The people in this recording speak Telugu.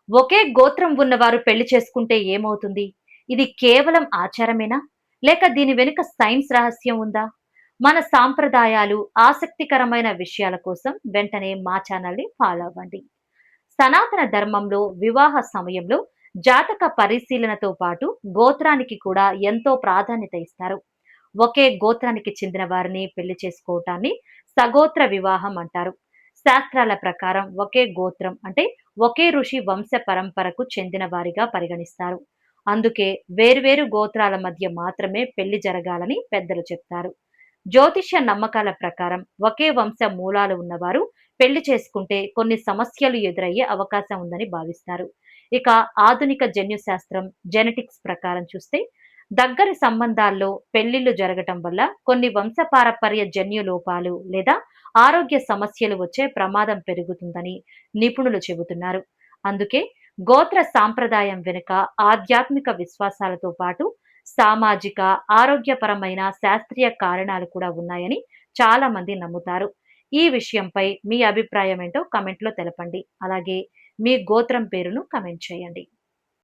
ఒకే గోత్రం ఉన్నవారు పెళ్లి చేసుకుంటే ఏమవుతుంది? ఇది కేవలం ఆచారమేనా? లేక దీని వెనుక సైన్స్ రహస్యం ఉందా? మన సాంప్రదాయాలు, ఆసక్తికరమైన విషయాల కోసం వెంటనే మా ఛానల్‌ని ఫాలో అవ్వండి. సనాతన ధర్మంలో వివాహ సమయంలో జాతక పరిశీలనతో పాటు గోత్రానికి కూడా ఎంతో ప్రాధాన్యత ఇస్తారు. ఒకే గోత్రానికి చెందిన వారిని పెళ్లి చేసుకోవటాన్ని సగోత్ర వివాహం అంటారు. శాస్త్రాల ప్రకారం ఒకే గోత్రం అంటే ఒకే ఋషి వంశ పరంపరకు చెందిన వారిగా పరిగణిస్తారు. అందుకే వేర్వేరు గోత్రాల మధ్య మాత్రమే పెళ్లి జరగాలని పెద్దలు చెప్తారు. జ్యోతిష్య నమ్మకాల ప్రకారం ఒకే వంశ మూలాలు ఉన్నవారు పెళ్లి చేసుకుంటే కొన్ని సమస్యలు ఎదురయ్యే అవకాశం ఉందని భావిస్తారు. ఇక ఆధునిక జన్యు శాస్త్రం జెనెటిక్స్ ప్రకారం చూస్తే దగ్గరి సంబంధాల్లో పెళ్లిళ్లు జరగటం వల్ల కొన్ని వంశపారపర్య జన్యు లోపాలు లేదా ఆరోగ్య సమస్యలు వచ్చే ప్రమాదం పెరుగుతుందని నిపుణులు చెబుతున్నారు. అందుకే గోత్ర సాంప్రదాయం వెనుక ఆధ్యాత్మిక విశ్వాసాలతో పాటు సామాజిక, ఆరోగ్యపరమైన శాస్త్రీయ కారణాలు కూడా ఉన్నాయని చాలా మంది నమ్ముతారు. ఈ విషయంపై మీ అభిప్రాయం ఏంటో కమెంట్లో తెలపండి. అలాగే మీ గోత్రం పేరును కమెంట్ చేయండి.